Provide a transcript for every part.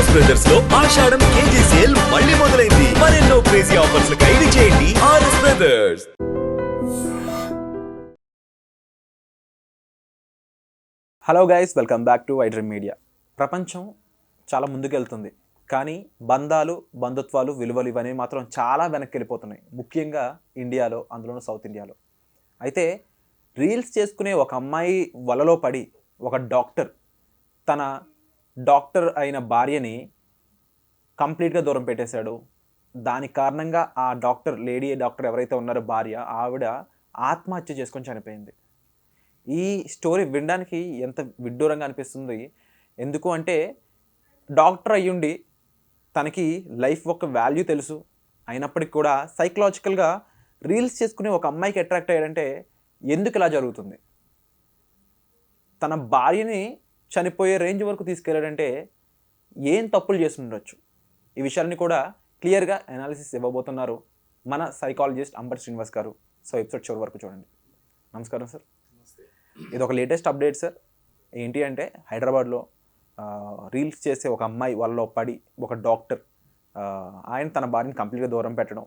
RS brothers లో ఆషాఢం KG sale మళ్ళీ మొదలైంది. మరెన్నో క్రేజీ ఆఫర్స్ ఖైదీ చేయండి RS brothers. Hello guys, welcome back to iDream media. ప్రపంచం చాలా ముందుకెళ్తుంది, కానీ బంధాలు, బంధుత్వాలు, విలువలు ఇవన్నీ మాత్రం చాలా వెనక్కి వెళ్ళిపోతున్నాయి. ముఖ్యంగా ఇండియాలో, అందులోనూ సౌత్ ఇండియాలో. అయితే రీల్స్ చేసుకునే ఒక అమ్మాయి వలలో పడి ఒక డాక్టర్ తన డాక్టర్ అయిన భార్యని కంప్లీట్గా దూరం పెట్టేశాడు. దానికి కారణంగా ఆ డాక్టర్, లేడీ డాక్టర్ ఎవరైతే ఉన్నారో భార్య, ఆవిడ ఆత్మహత్య చేసుకొని చనిపోయింది. ఈ స్టోరీ వినడానికి ఎంత విడ్డూరంగా అనిపిస్తుంది. ఎందుకు అంటే డాక్టర్ అయ్యుండి తనకి లైఫ్ యొక్క వాల్యూ తెలుసు, అయినప్పటికీ కూడా సైకలాజికల్గా రీల్స్ చేసుకునే ఒక అమ్మాయికి అట్రాక్ట్ అయ్యాడంటే ఎందుకు ఇలా జరుగుతుంది? తన భార్యని చనిపోయే రేంజ్ వరకు తీసుకెళ్ళాడంటే ఏం తప్పులు చేసి ఉండొచ్చు? ఈ విషయాన్ని కూడా క్లియర్గా అనాలిసిస్ ఇవ్వబోతున్నారు మన సైకాలజిస్ట్ అంబర్ శ్రీనివాస్ గారు. సో ఎపిసోడ్ చివరి వరకు చూడండి. నమస్కారం సార్. ఇది ఒక లేటెస్ట్ అప్డేట్ సార్. ఏంటి అంటే హైదరాబాద్లో రీల్స్ చేసే ఒక అమ్మాయి వాళ్ళలో పడి ఒక డాక్టర్ ఆయన తన భార్యని కంప్లీట్గా దూరం పెట్టడం,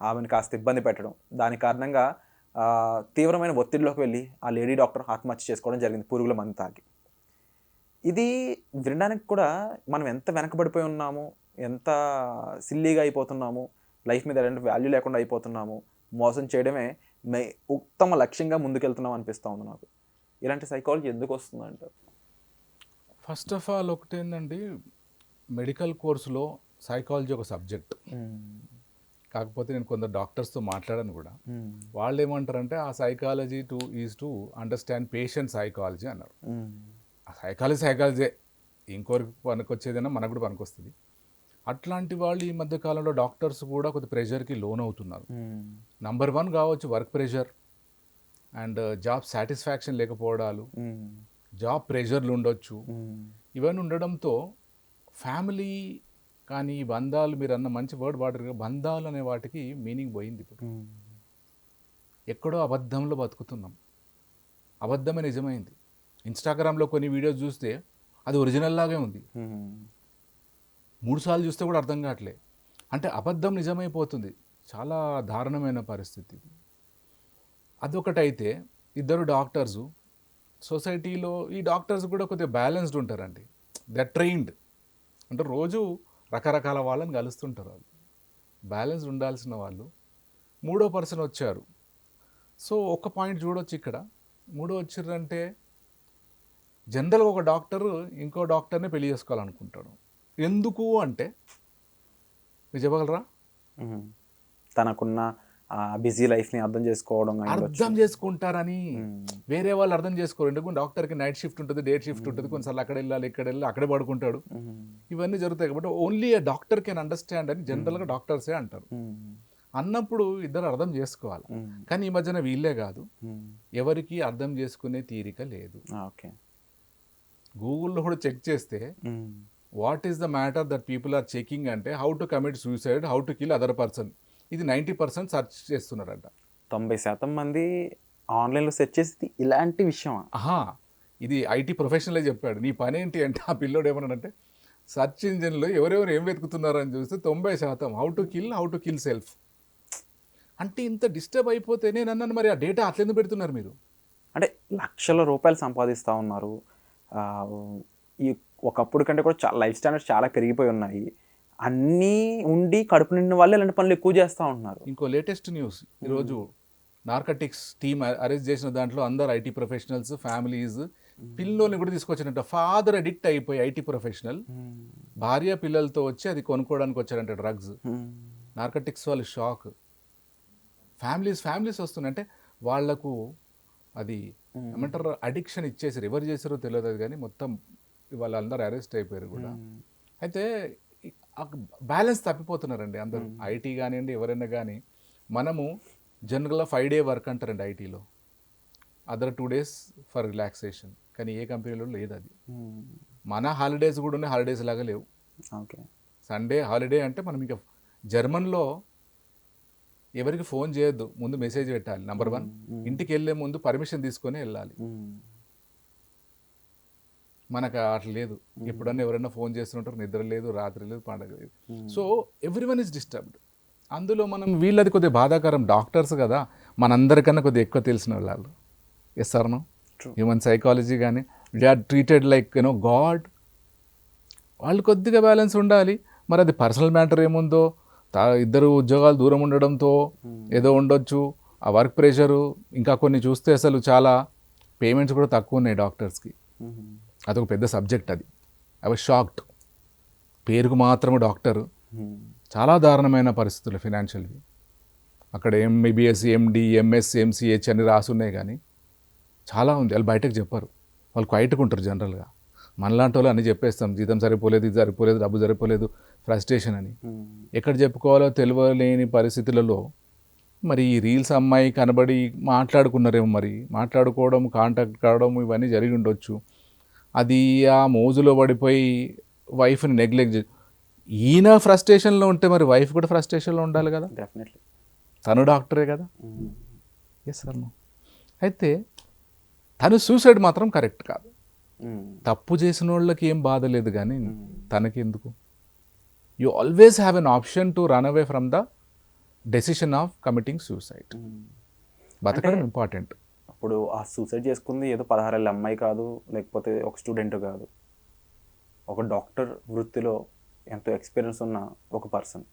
ఆమెను కాస్త ఇబ్బంది పెట్టడం, దాని కారణంగా తీవ్రమైన ఒత్తిడిలోకి వెళ్ళి ఆ లేడీ డాక్టర్ ఆత్మహత్య చేసుకోవడం జరిగింది, పురుగుల మందు తాగి. ఇది వినడానికి కూడా మనం ఎంత వెనకబడిపోయి ఉన్నాము, ఎంత సిల్లీగా అయిపోతున్నాము, లైఫ్ మీద ఎలాంటి వాల్యూ లేకుండా అయిపోతున్నాము, మోసం చేయడమే ఉత్తమ లక్ష్యంగా ముందుకెళ్తున్నాం అనిపిస్తూ ఉంది నాకు. ఇలాంటి సైకాలజీ ఎందుకు వస్తుంది అంటారు? ఫస్ట్ ఆఫ్ ఆల్ ఒకటి ఏంటండి, మెడికల్ కోర్సులో సైకాలజీ ఒక సబ్జెక్ట్. కాకపోతే నేను కొందరు డాక్టర్స్తో మాట్లాడాను కూడా. వాళ్ళు ఏమంటారంటే ఆ psychology is to understand patient psychology అన్నారు. ఆ సైకాలజీ ఇంకోరికి పనికొచ్చేదైనా మనకు కూడా పనికొస్తుంది. అట్లాంటి వాళ్ళు ఈ మధ్య కాలంలో డాక్టర్స్ కూడా కొద్ది ప్రెషర్కి లోన్ అవుతున్నారు. నంబర్ 1 కావచ్చు work pressure and job satisfaction లేకపోవడాలు, జాబ్ ప్రెషర్లు ఉండొచ్చు. ఇవన్నీ ఉండడంతో ఫ్యామిలీ కానీ బంధాలు, మీరు అన్న మంచి వర్డ్ వాడరు, బంధాలు అనే వాటికి మీనింగ్ పోయింది. ఇప్పుడు ఎక్కడో అబద్ధంలో బతుకుతున్నాం. అబద్ధమే నిజమైంది. ఇన్స్టాగ్రామ్లో కొన్ని వీడియోస్ చూస్తే అది ఒరిజినల్ లాగే ఉంది, 3 సార్లు చూస్తే కూడా అర్థం కావట్లే. అంటే అబద్ధం నిజమైపోతుంది. చాలా దారుణమైన పరిస్థితి. అదొకటైతే ఇద్దరు డాక్టర్సు సొసైటీలో, ఈ డాక్టర్స్ కూడా కొద్దిగా బ్యాలెన్స్డ్ ఉంటారండి. దే ట్రైన్డ్, అంటే రోజు రకరకాల వాళ్ళని కలుస్తుంటారు. వాళ్ళు బ్యాలెన్స్ ఉండాల్సిన వాళ్ళు. 3వ పర్సన్ వచ్చారు. సో ఒక పాయింట్ చూడొచ్చు ఇక్కడ. 3వ వచ్చిర్రంటే జనరల్గా ఒక డాక్టర్ ఇంకో డాక్టర్ని పెళ్లి చేసుకోవాలనుకుంటాడు. ఎందుకు అంటే మీరు చెప్పగలరా? తనకున్న బిజీ లైఫ్ని అర్థం చేసుకుంటారని. వేరే వాళ్ళు అర్థం చేసుకోరు. ఎందుకు డాక్టర్కి నైట్ షిఫ్ట్ ఉంటుంది, డే షిఫ్ట్ ఉంటుంది, కొన్నిసార్లు అక్కడ వెళ్ళాలి, ఇక్కడ వెళ్ళి అక్కడే పడుకుంటాడు. ఇవన్నీ జరుగుతాయి కాబట్టి only A doctor can understand అని జనరల్గా డాక్టర్సే అంటారు. అన్నప్పుడు ఇద్దరు అర్థం చేసుకోవాలి. కానీ ఈ మధ్యన వీళ్ళే కాదు, ఎవరికి అర్థం చేసుకునే తీరిక లేదు. గూగుల్లో కూడా చెక్ చేస్తే what is the matter that people are checking అంటే how to commit suicide, how to kill other person. ఇది 90% సెర్చ్ చేస్తున్నారంట. 90% మంది ఆన్లైన్లో సెర్చ్ చేసి ఇలాంటి విషయం. ఇది ఐటీ ప్రొఫెషనలే చెప్పాడు. నీ పని ఏంటి అంటే, ఆ పిల్లోడు ఏమన్నాడంటే సెర్చ్ ఇంజిన్లో ఎవరెవరు ఏం వెతుకుతున్నారని చూస్తే 90% హౌ టు కిల్ సెల్ఫ్. అంటే ఇంత డిస్టర్బ్ అయిపోతే నేను అన్నాను, మరి ఆ డేటా అట్లెందుకు పెడుతున్నారు మీరు? అంటే లక్షల రూపాయలు సంపాదిస్తూ ఉన్నారు. ఈ ఒకప్పుడు కంటే కూడా చాలా లైఫ్ స్టాండర్డ్స్ చాలా పెరిగిపోయి ఉన్నాయి. అన్నీ ఉండి కడుపు నిండిన వాళ్ళు ఇలాంటి పనులు ఎక్కువ చేస్తూ ఉంటున్నారు. ఇంకో లేటెస్ట్ న్యూస్, ఈరోజు నార్కటిక్స్ టీమ్ అరెస్ట్ చేసిన దాంట్లో అందరు ఐటీ ప్రొఫెషనల్స్, ఫ్యామిలీస్, పిల్లోని కూడా తీసుకొచ్చినట్ట. ఫాదర్ అడిక్ట్ అయిపోయి ఐటీ ప్రొఫెషనల్ భార్య పిల్లలతో వచ్చి అది కొనుక్కోవడానికి వచ్చారంట డ్రగ్స్. నార్కటిక్స్ వాళ్ళు షాక్. ఫ్యామిలీస్ వస్తున్నాయి. అంటే వాళ్లకు అది ఏమంటారు, అడిక్షన్ ఇచ్చేసారు. ఎవరు చేసారో తెలియదు కానీ మొత్తం వాళ్ళందరూ అరెస్ట్ అయిపోయారు కూడా. అయితే బ్యాలెన్స్ తప్పిపోతున్నారండి అందరూ. ఐటీ కానివ్వండి, ఎవరైనా కానీ. మనము జనరల్గా 5 డే వర్క్ అంటారండి ఐటీలో, అదర్ 2 days ఫర్ రిలాక్సేషన్. కానీ ఏ కంపెనీలో లేదు అది. మన హాలిడేస్ కూడా ఉన్నాయి, హాలిడేస్ లాగా లేవు. సండే హాలిడే అంటే మనం ఇంకా జర్మన్లో ఎవరికి ఫోన్ చేయొద్దు, ముందు మెసేజ్ పెట్టాలి. నంబర్ 1, ఇంటికి వెళ్ళే ముందు పర్మిషన్ తీసుకొని వెళ్ళాలి. మనకు అట్లా లేదు. ఎప్పుడన్నా ఎవరైనా ఫోన్ చేస్తుంటారు, నిద్ర లేదు, రాత్రి లేదు, పండగ లేదు. So everyone is disturbed. అందులో మనం వీళ్ళది కొద్దిగా బాధాకరం, డాక్టర్స్ కదా, మనందరికన్నా కొద్దిగా ఎక్కువ తెలిసిన వాళ్ళు. Yes sir no, human psychology కానీ they are treated like god. వాళ్ళు కొద్దిగా బ్యాలెన్స్ ఉండాలి. మరి అది పర్సనల్ మ్యాటర్ ఏముందో, ఇద్దరు ఉద్యోగాలు దూరం ఉండడంతో ఏదో ఉండొచ్చు, ఆ వర్క్ ప్రెషరు, ఇంకా కొన్ని చూస్తే అసలు చాలా పేమెంట్స్ కూడా తక్కువ ఉన్నాయి డాక్టర్స్కి. అదొక పెద్ద సబ్జెక్ట్. అది ఐ వాజ్ షాక్డ్. పేరుకు మాత్రమే డాక్టర్, చాలా దారుణమైన పరిస్థితులు ఫినాన్షియల్వి. అక్కడ ఎంబీబీఎస్, ఎండి, ఎంఎస్, ఎంసీహెచ్ అని రాసున్నాయి, కానీ చాలా ఉంది. వాళ్ళు బయటకు చెప్పారు, వాళ్ళు క్వైట్గా ఉంటారు జనరల్గా. మనలాంటి వాళ్ళు అన్నీ చెప్పేస్తాం, జీతం సరిపోలేదు, ఇది సరిపోలేదు, డబ్బు సరిపోలేదు, ఫ్రస్ట్రేషన్ అని. ఎక్కడ చెప్పుకోవాలో తెలియలేని పరిస్థితులలో మరి ఈ రీల్స్ అమ్మాయి కనబడి మాట్లాడుకున్నారేమో, మరి మాట్లాడుకోవడం, కాంటాక్ట్ కావడం ఇవన్నీ జరిగి ఉండొచ్చు. అది ఆ మోజులో పడిపోయి వైఫ్ని నెగ్లెక్ట్ ఈయన ఫ్రస్ట్రేషన్లో ఉంటే మరి వైఫ్ కూడా ఫ్రస్ట్రేషన్లో ఉండాలి కదా. డెఫినెట్లీ తను డాక్టరే కదా. Yes sir. అయితే తను సూసైడ్ మాత్రం కరెక్ట్ కాదు. తప్పు చేసిన వాళ్ళకి ఏం బాధ లేదు, కానీ తనకి ఎందుకు? You always have an option to run away from the decision of committing suicide. బతకడం ఇంపార్టెంట్. ఇప్పుడు ఆ సూసైడ్ చేసుకుంది ఏదో 16 ఏళ్ళ అమ్మాయి కాదు, లేకపోతే ఒక స్టూడెంట్ కాదు, ఒక డాక్టర్ వృత్తిలో ఎంతో ఎక్స్పీరియన్స్ ఉన్న ఒక పర్సన్.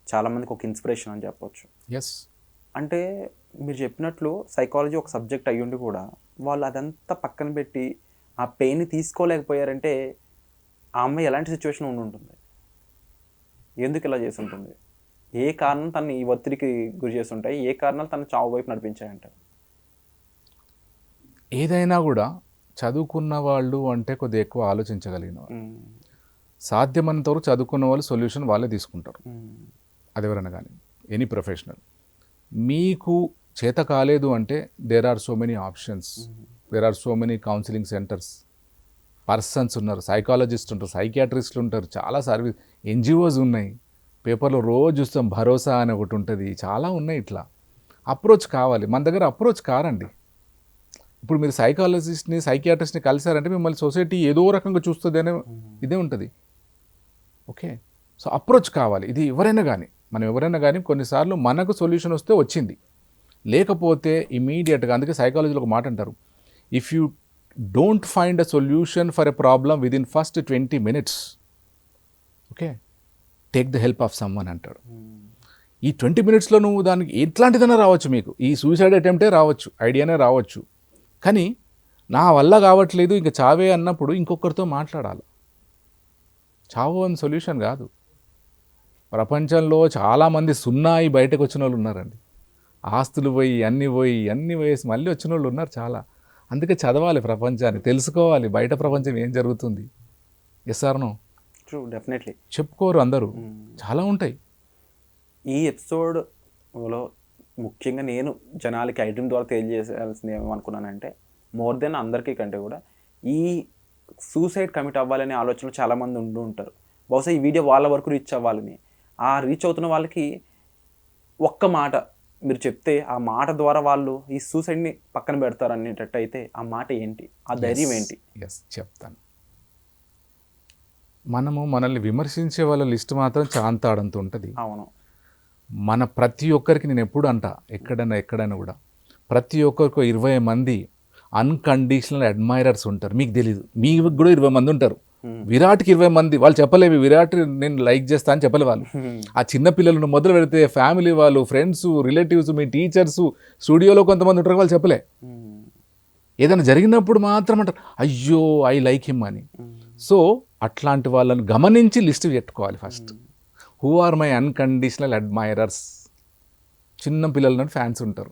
చాలామందికి ఒక ఇన్స్పిరేషన్ అని చెప్పొచ్చు. ఎస్. అంటే మీరు చెప్పినట్లు సైకాలజీ ఒక సబ్జెక్ట్ అయ్యుండి కూడా వాళ్ళు అదంతా పక్కన పెట్టి ఆ పెయిన్ని తీసుకోలేకపోయారంటే ఆ అమ్మాయి ఎలాంటి సిచ్యువేషన్ ఉండి ఉంటుంది? ఎందుకు ఇలా చేసి ఉంటుంది? ఏ కారణం తను ఈ ఒత్తిడికి గురి చేస్తుంటాయి? ఏ కారణాలు తను చావు వైపు నడిపించాయంటారు? ఏదైనా కూడా చదువుకున్న వాళ్ళు అంటే కొద్దిగా ఎక్కువ ఆలోచించగలిగిన వాళ్ళు, సాధ్యమైనంత వరకు చదువుకున్న వాళ్ళు సొల్యూషన్ వాళ్ళే తీసుకుంటారు. అది ఎవరైనా కానీ, ఎనీ ప్రొఫెషనల్. మీకు చేత కాలేదు అంటే there are so many options, there are so many counselling centres, persons ఉన్నారు, సైకాలజిస్ట్ ఉంటారు, సైకియాట్రిస్టులు ఉంటారు, చాలా సర్వీస్ ఎన్జిఓస్ ఉన్నాయి. పేపర్లో రోజు చూస్తాం, భరోసా అని ఒకటి ఉంటుంది, చాలా ఉన్నాయి. ఇట్లా అప్రోచ్ కావాలి. మన దగ్గర అప్రోచ్ కారండి. ఇప్పుడు మీరు సైకాలజిస్ట్ని, సైకియాట్రిస్ట్ని కలిసారంటే మిమ్మల్ని సొసైటీ ఏదో రకంగా చూస్తుంది అనే ఇదే ఉంటుంది. ఓకే, సో అప్రోచ్ కావాలి. ఇది ఎవరైనా కానీ, మనం ఎవరైనా కానీ కొన్నిసార్లు మనకు సొల్యూషన్ వస్తే వచ్చింది, లేకపోతే ఇమీడియట్గా. అందుకే సైకాలజీలో ఒక మాట అంటారు, if you don't find a solution for a problem with in first 20 minutes, okay, take the help of someone అంటాడు. ఈ 20 minutesలో నువ్వు దానికి ఎట్లాంటిదైనా రావచ్చు, మీకు ఈ సూసైడ్ అటెంప్టే రావచ్చు, ఐడియానే రావచ్చు, కానీ నా వల్ల కావట్లేదు ఇంకా చావే అన్నప్పుడు ఇంకొకరితో మాట్లాడాలి. చావు అని సొల్యూషన్ కాదు. ప్రపంచంలో చాలామంది సున్నాయి బయటకు వచ్చిన వాళ్ళు ఉన్నారండి. ఆస్తులు పోయి అన్నీ పోయేసి మళ్ళీ వచ్చిన వాళ్ళు ఉన్నారు చాలా. అందుకే చదవాలి, ప్రపంచాన్ని తెలుసుకోవాలి, బయట ప్రపంచం ఏం జరుగుతుంది. Yes or no? True, definitely. చెప్పుకోరు అందరూ, చాలా ఉంటాయి. ఈ ఎపిసోడ్లో ముఖ్యంగా నేను జనాలకి ఐటమ్ ద్వారా తెలియజేయాల్సింది ఏమనుకున్నానంటే, మోర్ దెన్ అందరికీ కంటే కూడా ఈ సూసైడ్ కమిట్ అవ్వాలనే ఆలోచనలు చాలామంది ఉంటూ ఉంటారు. బహుశా ఈ వీడియో వాళ్ళ వరకు రీచ్ అవ్వాలని, ఆ రీచ్ అవుతున్న వాళ్ళకి ఒక్క మాట మీరు చెప్తే ఆ మాట ద్వారా వాళ్ళు ఈ సూసైడ్ని పక్కన పెడతారు అనేటట్టు అయితే ఆ మాట ఏంటి? ఆ ధైర్యం ఏంటి? ఎస్, చెప్తాను. మనల్ని విమర్శించే వాళ్ళ లిస్ట్ మాత్రం చాంతాడంత ఉంటుంది. అవును. మన ప్రతి ఒక్కరికి నేను ఎప్పుడు ఎక్కడైనా కూడా ప్రతి ఒక్కరికి 20 మంది అన్కండిషనల్ అడ్మైరర్స్ ఉంటారు. మీకు తెలీదు, మీకు కూడా 20 మంది ఉంటారు. విరాట్కి 20 మంది, వాళ్ళు చెప్పలేవి విరాట్ నేను లైక్ చేస్తా అని చెప్పలే వాళ్ళు. ఆ చిన్న పిల్లలను మొదలు పెడితే ఫ్యామిలీ వాళ్ళు, ఫ్రెండ్స్, రిలేటివ్స్, మీ టీచర్స్, స్టూడియోలో కొంతమంది ఉంటారు, వాళ్ళు చెప్పలే. ఏదైనా జరిగినప్పుడు మాత్రం అంటారు అయ్యో ఐ లైక్ హిమ్ అని. సో అట్లాంటి వాళ్ళని గమనించి లిస్ట్ పెట్టుకోవాలి first. Who are my unconditional admirers? చిన్న పిల్లల ఫ్యాన్స్ ఉంటారు,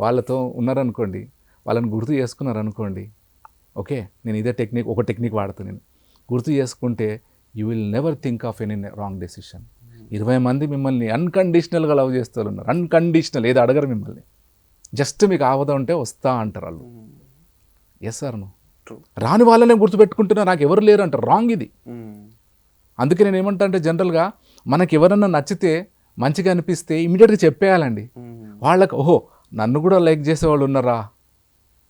వాళ్ళతో ఉన్నారనుకోండి, వాళ్ళని గుర్తు చేసుకున్నారనుకోండి, ఓకే నేను ఇదే ఒక టెక్నిక్ వాడుతాను. నేను గుర్తు చేసుకుంటే you will never think of any wrong decision. 20 మంది మిమ్మల్ని అన్కండిషనల్గా లవ్ చేస్తూ ఉన్నారు, అన్కండిషనల్, ఏది అడగరు మిమ్మల్ని, జస్ట్ మీకు ఆవద ఉంటే వస్తా అంటారు వాళ్ళు. Yes sir no? రాని వాళ్ళనే గుర్తుపెట్టుకుంటున్నా, నాకు ఎవరు లేరు అంటారు. రాంగ్ ఇది. అందుకే నేను ఏమంటా అంటే జనరల్గా మనకి ఎవరన్నా నచ్చితే, మంచిగా అనిపిస్తే ఇమీడియట్గా చెప్పేయాలండి వాళ్ళకి. ఓహో నన్ను కూడా లైక్ చేసేవాళ్ళు ఉన్నారా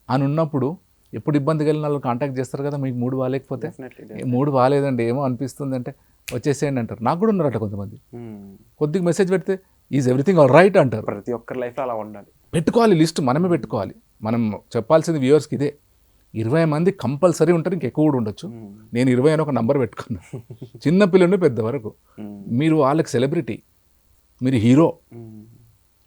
అని ఉన్నప్పుడు ఎప్పుడు ఇబ్బంది కలిగిన వాళ్ళు కాంటాక్ట్ చేస్తారు కదా, మీకు మూడు బాగాలేకపోతే. డెఫినెట్లీ. మూడు బాగాలేదండి, ఏమో అనిపిస్తుంది అంటే వచ్చేసేయండి అంటారు. నాకు కూడా ఉన్నారట కొంతమంది. కొద్దిగా మెసేజ్ పెడితే ఈజ్ ఎవ్రీథింగ్ ఆల్ రైట్ అంటారు. ప్రతి ఒక్కరి లైఫ్లో అలా ఉండాలి. పెట్టుకోవాలి లిస్ట్, మనమే పెట్టుకోవాలి. మనం చెప్పాల్సింది వ్యూవర్స్కి ఇదే, 20 మంది కంపల్సరీ ఉంటారు, ఇంకెక్కువ కూడా ఉండొచ్చు. నేను 20 అని ఒక నంబర్ పెట్టుకున్నాను. చిన్న పిల్లలు పెద్ద వరకు. మీరు వాళ్ళకి సెలబ్రిటీ, మీరు హీరో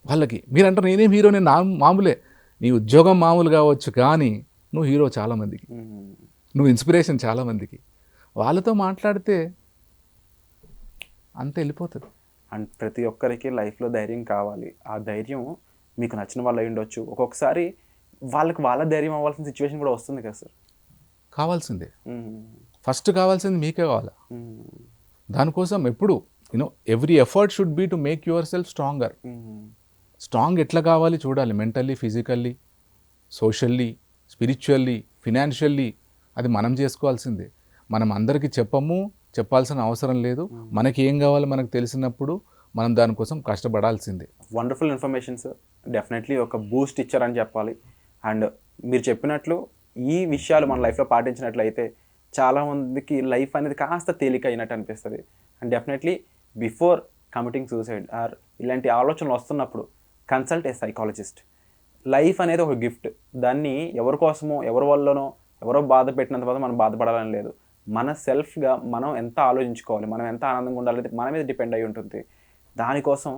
వాళ్ళకి. మీరు అంటారు నేనేం హీరో, నేను మామూలే. నీ ఉద్యోగం మామూలు కావచ్చు, కానీ నువ్వు హీరో చాలామందికి, నువ్వు ఇన్స్పిరేషన్ చాలామందికి. వాళ్ళతో మాట్లాడితే అంత వెళ్ళిపోతుంది. అండ్ ప్రతి ఒక్కరికి లైఫ్లో ధైర్యం కావాలి. ఆ ధైర్యం మీకు నచ్చిన వాళ్ళు అయి ఉండొచ్చు. ఒక్కొక్కసారి వాళ్ళకి వాళ్ళ ధైర్యం అవ్వాల్సిన సిచ్యువేషన్ కూడా వస్తుంది కదా సార్. కావాల్సిందే, ఫస్ట్ కావాల్సింది మీకే కావాలా. దానికోసం ఎప్పుడు every effort should be to make yourself stronger. Strong ఎట్లా కావాలి చూడాలి, mentally, physically, socially, spiritually, financially. అది మనం చేసుకోవాల్సిందే. మనం అందరికీ చెప్పాల్సిన అవసరం లేదు. మనకి ఏం కావాలో మనకు తెలిసినప్పుడు మనం దానికోసం కష్టపడాల్సిందే. Wonderful information sir. డెఫినెట్లీ ఒక బూస్ట్ ఇచ్చారని చెప్పాలి. అండ్ మీరు చెప్పినట్లు ఈ విషయాలు మన లైఫ్లో పాటించినట్లయితే చాలామందికి లైఫ్ అనేది కాస్త తేలిక అయినట్టు అనిపిస్తుంది. And definitely before committing suicide or ఇలాంటి ఆలోచనలు వస్తున్నప్పుడు కన్సల్ట్ ఏ సైకాలజిస్ట్. లైఫ్ అనేది ఒక గిఫ్ట్. దాన్ని ఎవరి కోసమో, ఎవరి వల్లనో, ఎవరో బాధ పెట్టినంత వల్ల మనం బాధపడాలని లేదు. మన సెల్ఫ్గా మనం ఎంత ఆలోచించుకోవాలి, మనం ఎంత ఆనందంగా ఉండాలి, మన మీద డిపెండ్ అయి ఉంటుంది. దానికోసం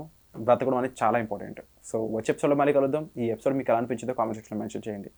బ్రతకడం అనేది చాలా ఇంపార్టెంట్. సో వచ్చే ఎపిసోడ్లో మళ్ళీ కలుద్దాం. ఈ ఎపిసోడ్ మీకు ఎలా అనిపించిందో కామెంట్ సెక్షన్లో మెన్షన్ చేయండి.